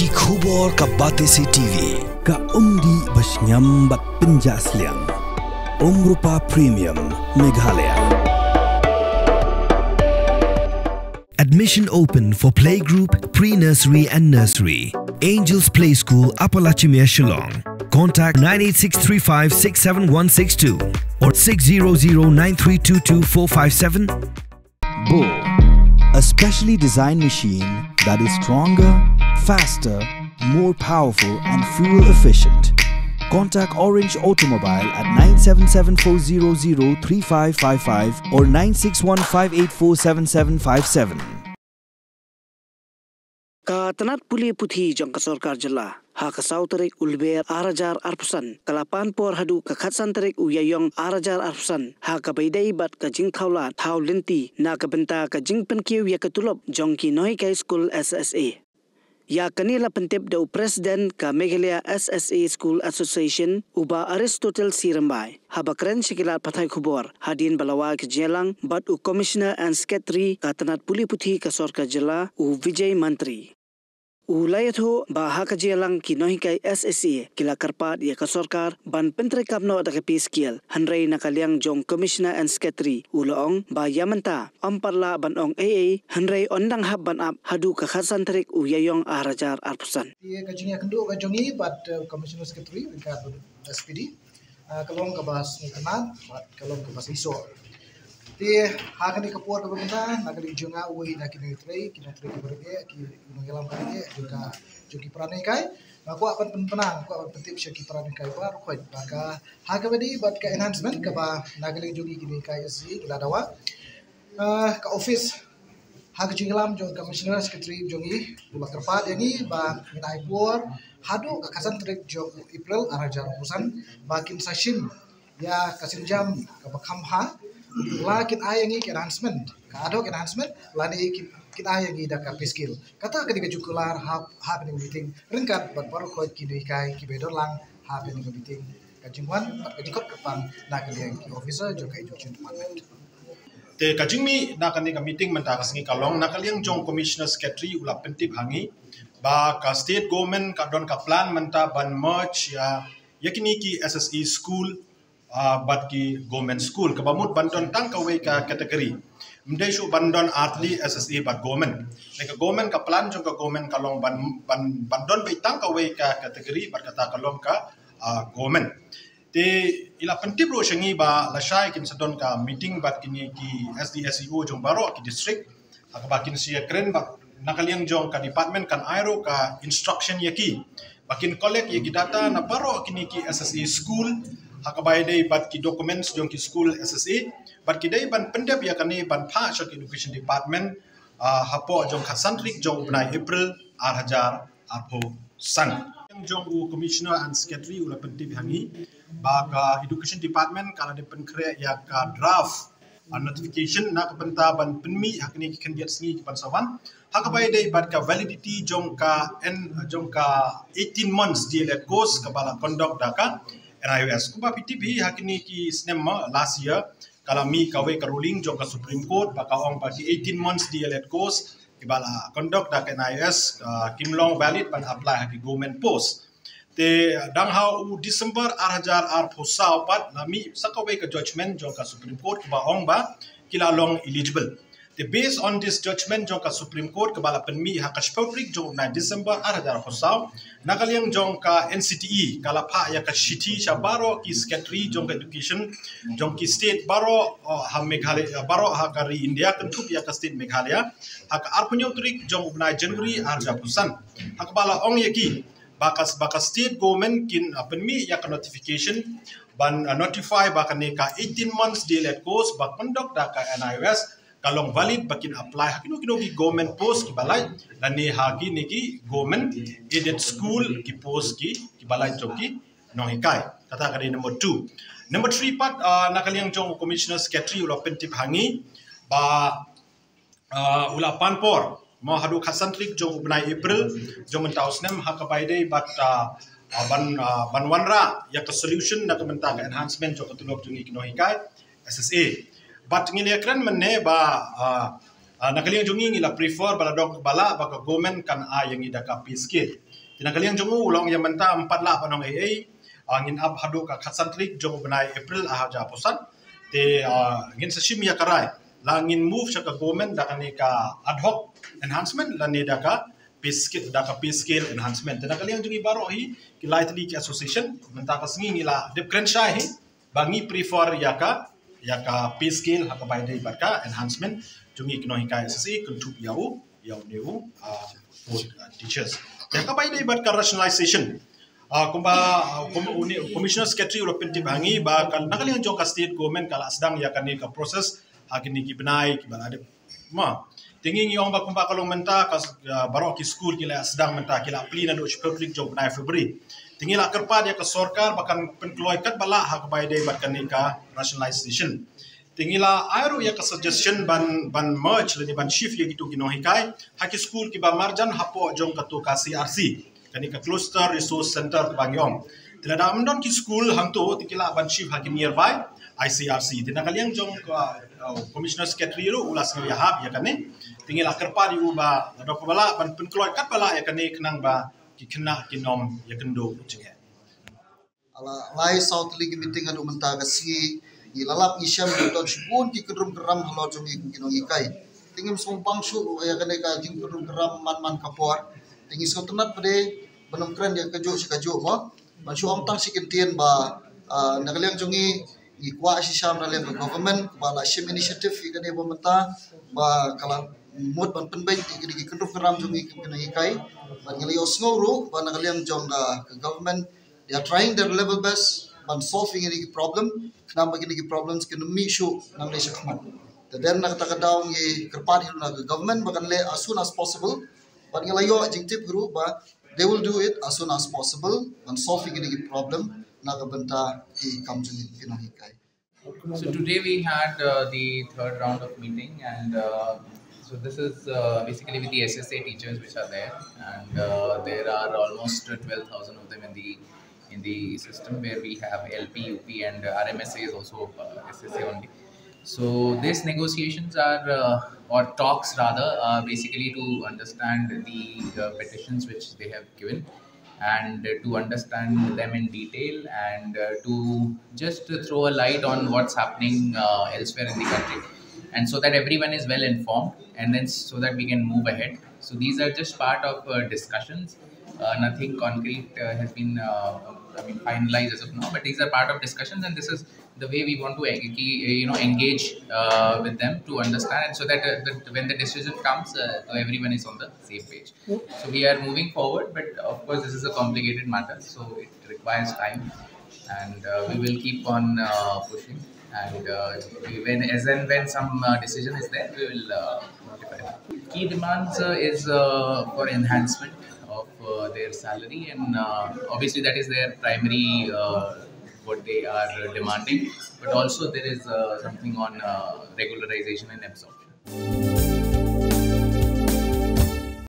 Ki khubor ka Batesi TV. Ka undi basnyam bat penjasliang. Rupa Premium Meghalaya. Admission open for playgroup, pre-nursery and nursery. Angels Play School, Upper Lachimia, Shillong. Contact 98635 or 6009322 Bo, a specially designed machine that is stronger, faster, more powerful and fuel efficient. Contact Orange Automobile at 977-400-3555 or 961-584-7757. Ka tanat puli puthi jong ka sarkar jala ha ka sauterik ulber arajar arpusan kalapan por hadu ka khatsan terik uyayong arajar arpusan ha ka baidai bat ka jing thaulat thau linti na ka benta ka jing penkiu ya ka tulop jong ki noi kai school SSA ya kanila pentip do president ka Meghalaya SSA School Association uba Aristotle Sirambai habakren sikilat pathai khubor hadin balawa ke jelang bat u commissioner and secretary ka tanat puli puthi ka sarkar jala u Vijay Mantri Ulayatho baha ka jelang kinohi kai SSA kila karpat ya ka sarkar ban pentre kapno da ka piskiel hanrei nakaliang jong commissioner and secretary uloong ba yamanta amparla ban ong AA hanrei ondang hab ban ap hadu ka khasan tarik uyayong arajar arpusan ye ka jinga kendo ka jongi bat commissioner secretary ka SPD kalong ka bas ni tanan bat kalong ka bas iso ti hakani kapur ka benda nakali junga uwi nakini trei ka berge ki ngelam kali juga joki prane kai aku akan penang aku akan pentip syaki prane kai ba rukoi maka hakabadi bat ka enhancement ka ba nakali jogi kini kai si kila dawa ka office hak jinglam jong commissioner secretary jongi buka kerpat yangi ba minai por hadu ka kasan trek jong April arajar urusan bakin session ya kasin jam ka bakhamha lakin ayangi ke enhancement ka ado ke enhancement lani kin ayangi da ka skill kata ketika jukular happening meeting ringkat bat baru ko kini kai ki bedor lang happening meeting ka jingwan ka jikot kapang na ka yang ki officer jo kai education department te kajingmi na kani ka meeting menta kasingi kalong na kaliang jong commissioner secretary ula pentip hangi ba ka state government ka don ka plan menta ban merge ya yakini ki SSE school bat ki government school ka bamut bandon tang ka we ka kategori mdai shu bandon atli SSE bat government ka government ka plan jong ka government kalong bandon be tang ka we ka kategori bat kata kalong ka government te ila pentip ro shangi ba la shai kin sadon ka meeting bat kini ki SDSEO jong baro ki district ka bakin sia kren ba nakaliang jong ka department kan aero ka instruction yaki bakin collect yaki data na baro kini ki SSE school hakabai dei bat ki documents jong ki school SSA bat ki dei ban pendep ya kani ban pha shak education department hapo jong khasantrik jong unai April arhajar arpo san jong u commissioner and secretary ula pendep hangi ba ka education department kala de penkre ya ka draft notification na ka benta ban penmi hakni ki kandiat sngi ki pansawan hakabai dei bat ka validity jong ka 18 months DLED course ka bala conduct daka NIOS kuba PTP hakini ki snemma last year kala mi kawe ka ruling jong ka Supreme Court baka ong bagi 18 months DLED course kibala conduct da NIOS kimlong valid ban apply haki government post te dang ha u December arhajar ar phosau pat nami sakawe ka judgment jong ka Supreme Court kuba ong ba kila long eligible te based on this judgment jong ka Supreme Court kibala penmi hakashpotrik jong na December arhajar phosau nakaliang jong ka NCTE kala pha ya ka shiti shabaro ki secretary jong ka education jong ki state baro ha Meghalaya baro ha kari India kentup ya ka state Meghalaya ha ka arpunyo trik jong ubnai January arja pusan ha ka bala ong yaki baka state government kin penmi ya ka notification ban notify baka ne ka 18 months DLED course ba conduct da ka NIOS kalong valid bakin apply hakino ki government post ki balai lani hagi ni ki government aided school ki post ki balai joki nohikai kata kali number 2 number 3 part nakaliang jong commissioner secretary ula pentip hangi ba ula panpor mo hadu khasantrik jong ubnai April jong mentausnem hakabai dei bat ban wanra ya ka solution na kamenta ka enhancement jong katulok jong ki nohikai SSA but ngili kran menne ba nakaliang jongi ngila prefer bala dok bala baka government kan yang ida ka skill Tina kaliang jongu ulong yang menta 4 la panong AA ngin ab hadu ka khatsantrik jongu benai April ahaja posan te ngin sashim ya karai la ngin move cha ka government da kani ka ad hoc enhancement la ne da ka pay scale enhancement. Tina kaliang jongi baro hi ki lightly ki association menta ka singi ngila dep krensha hi bangi prefer ya ka pay scale ha ka bai dei barka enhancement jongi kino hi ka SSA kuntup yau neu for teachers. Ya ka bai dei barka rationalization Commissioner Secretary European Bangi ba nakaliang jong ka state government kala sedang ya kani ka proses hakini ki benai ki balade ma tinging yong ba kumpa kalong menta ka baro ki school kila sedang menta kila plina do public jong benai February tingila kerpa dia ka sorkar bakan penkeloi kat bala hak bai dei bat kani ka rationalization tingila airu ya ka suggestion ban merge le ban shift ya gitu kino hikai haki school ki ba marjan hapo jong ka to ka CRC kani ka cluster resource center bangyong tila da amdon ki school hangto tikila ban shift haki nearby ICRC tina kaliang jong commissioner secretary ru ulas ngi hab ya kani tingila kerpa di uba do ko bala ban penkeloi kat bala ya kani kenang ba ki kena kinom ya kendo jinge ala lai south league meeting anu menta ka si ilalap isyam don shibun ki kedrum keram halo jong kinong ikai tingim sumpang su ya kani ka jing kedrum keram man kapor tingi so tenat pade benum kren dia kejo mo man su ong tang sikintien ba nakaliang jongi ikwa si syam raliang government ba la shim initiative ikane bomenta ba kala mut ban penbai ki kedrum keram jongi kinong ikai ban ngali osnguru ba nakaliang jong government they are trying their level best ban solving any problem kenapa gini problems can meet show nang lesha khmat then nak takadaw ngi kerpadi na government bakan le as soon as possible ban ngalayo jingtip guru ba they will do it as soon as possible ban solving any problem na kabanta ki kamjung kinahikai. So today we had the third round of meeting, and so this is basically with the SSA teachers which are there, and there are almost 12,000 of them in the system, where we have LP, UP, and RMSA is also SSA only. So these negotiations are or talks rather basically to understand the petitions which they have given, and to understand them in detail, and to just throw a light on what's happening elsewhere in the country, and so that everyone is well informed, and then so that we can move ahead. So these are just part of discussions. Nothing concrete has been finalized as of now, but these are part of discussions, and this is the way we want to engage with them to understand, and so that when the decision comes, everyone is on the same page. So we are moving forward, but of course this is a complicated matter, so it requires time, and we will keep on pushing, and when some decision is there, we will notify. Key demands is for enhancement of their salary, and obviously that is their primary what they are demanding, but also there is something on regularization and absorption.